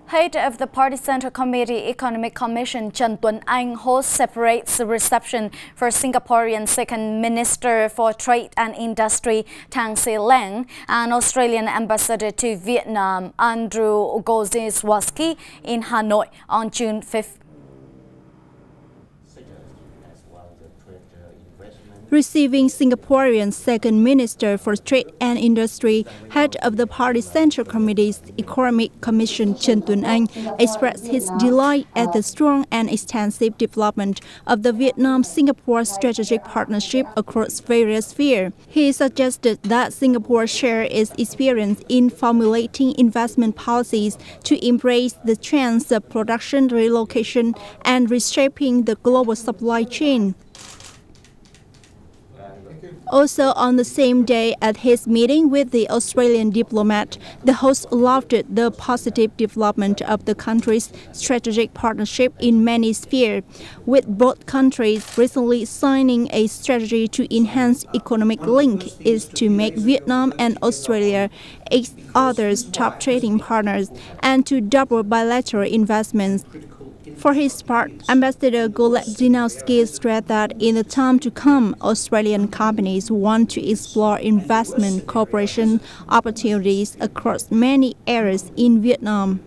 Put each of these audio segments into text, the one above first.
Head of the Party Central Committee Economic Commission Trần Tuấn Anh hosts separate reception for Singaporean Second Minister for Trade and Industry Thang Se Leng and Australian Ambassador to Vietnam Andrew Goziswaski in Hanoi on June 5th. Receiving Singaporean Second Minister for Trade and Industry, head of the Party Central Committee's Economic Commission Trần Tuấn Anh expressed his delight at the strong and extensive development of the Vietnam-Singapore strategic partnership across various spheres. He suggested that Singapore share its experience in formulating investment policies to embrace the trends of production relocation and reshaping the global supply chain. Also on the same day at his meeting with the Australian diplomat, the host lauded the positive development of the country's strategic partnership in many spheres, with both countries recently signing a strategy to enhance economic link is to make Vietnam and Australia each other's top trading partners and to double bilateral investments. For his part, Ambassador Goziswaski stressed that in the time to come, Australian companies want to explore investment cooperation opportunities across many areas in Vietnam.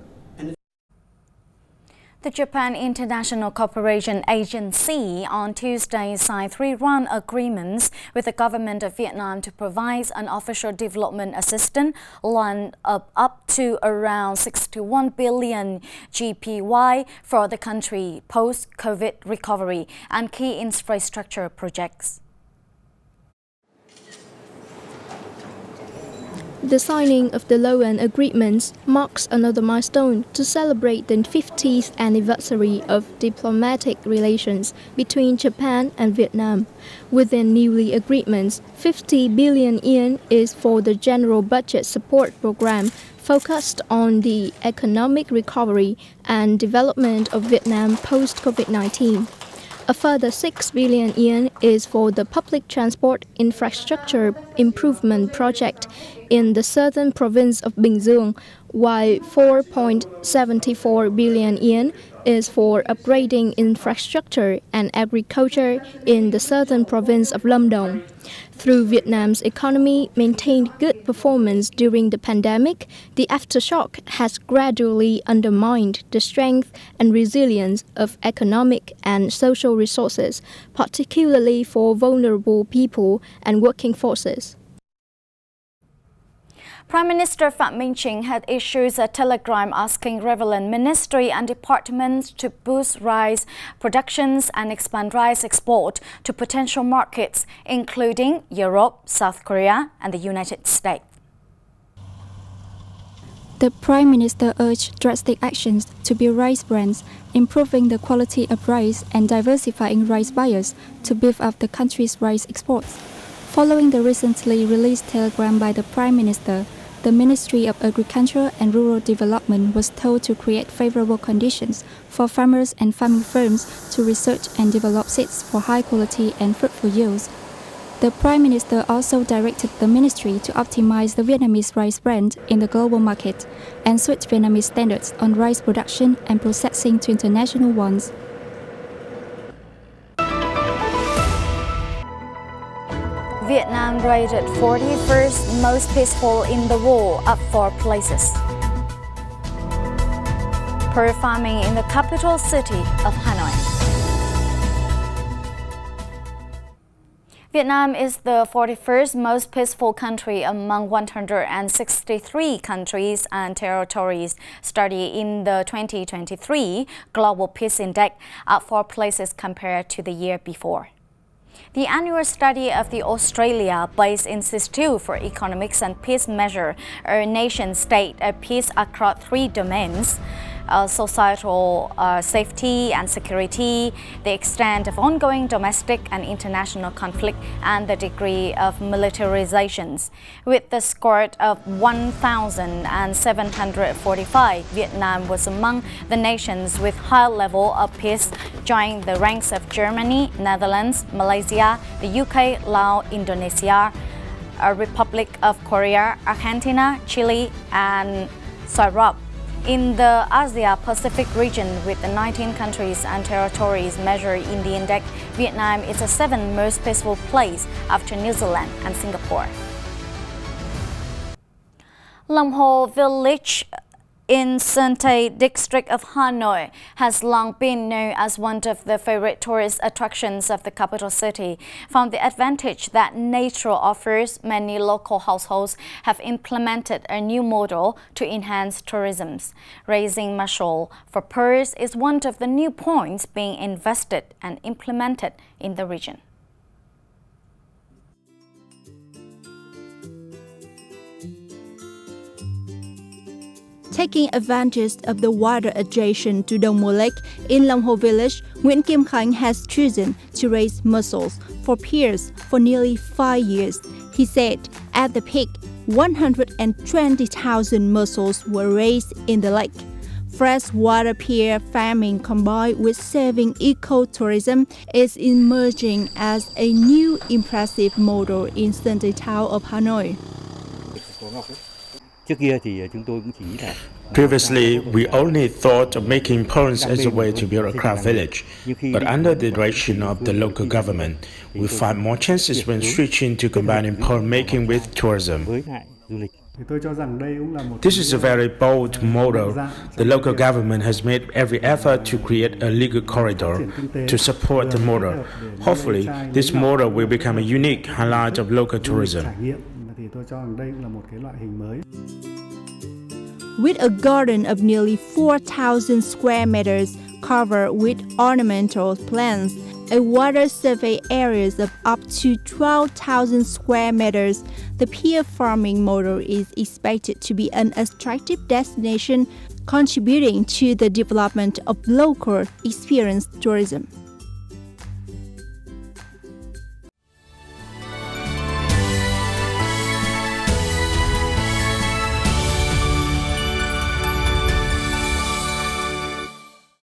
The Japan International Cooperation Agency on Tuesday signed 3 round agreements with the government of Vietnam to provide unofficial development assistance loan of up to around 61 billion GPY for the country post-COVID recovery and key infrastructure projects. The signing of the loan agreements marks another milestone to celebrate the 50th anniversary of diplomatic relations between Japan and Vietnam. Within newly agreements, 50 billion yen is for the general budget support program focused on the economic recovery and development of Vietnam post-COVID-19. A further 6 billion yen is for the public transport infrastructure improvement project in the southern province of Bình Dương, while 4.74 billion yen is for upgrading infrastructure and agriculture in the southern province of Lâm Đồng. Through Vietnam's economy maintained good performance during the pandemic, the aftershock has gradually undermined the strength and resilience of economic and social resources, particularly for vulnerable people and working forces. Prime Minister Phạm Minh Chính had issued a telegram asking relevant ministry and departments to boost rice productions and expand rice export to potential markets, including Europe, South Korea, and the United States. The Prime Minister urged drastic actions to build rice brands, improving the quality of rice and diversifying rice buyers to beef up the country's rice exports. Following the recently released telegram by the Prime Minister, the Ministry of Agriculture and Rural Development was told to create favorable conditions for farmers and farming firms to research and develop seeds for high quality and fruitful yields. The Prime Minister also directed the ministry to optimize the Vietnamese rice brand in the global market and switch Vietnamese standards on rice production and processing to international ones. Vietnam rated 41st most peaceful in the world, up 4 places. Performing in the capital city of Hanoi. Vietnam is the 41st most peaceful country among 163 countries and territories studied in the 2023 Global Peace Index, up 4 places compared to the year before. The annual study of the Australia-based Institute for Economics and Peace measure a nation-state peace across 3 domains: societal safety and security, the extent of ongoing domestic and international conflict, and the degree of militarizations. With the score of 1,745, Vietnam was among the nations with high level of peace, joining the ranks of Germany, Netherlands, Malaysia, the UK, Laos, Indonesia, Republic of Korea, Argentina, Chile, and Cyprus. In the Asia-Pacific region, with the 19 countries and territories measured in the index, Vietnam is the 7th most peaceful place after New Zealand and Singapore. Long Ho village in Sơn Tây district of Hanoi has long been known as one of the favorite tourist attractions of the capital city. From the advantage that nature offers, many local households have implemented a new model to enhance tourism. Raising mussel for pearls is one of the new points being invested and implemented in the region. Taking advantage of the water adjacent to Dong Mo Lake in Long Ho village, Nguyễn Kim Khánh has chosen to raise mussels for pearls for nearly 5 years. He said at the peak, 120,000 mussels were raised in the lake. Freshwater pear farming combined with saving ecotourism is emerging as a new impressive model in Sơn Tây town of Hanoi. Previously, we only thought of making ponds as a way to build a craft village, but under the direction of the local government, we find more chances when switching to combining pond making with tourism. This is a very bold model. The local government has made every effort to create a legal corridor to support the model. Hopefully, this model will become a unique highlight of local tourism. With a garden of nearly 4,000 square meters covered with ornamental plants, a water survey areas of up to 12,000 square meters, the pear farming model is expected to be an attractive destination contributing to the development of local experience tourism.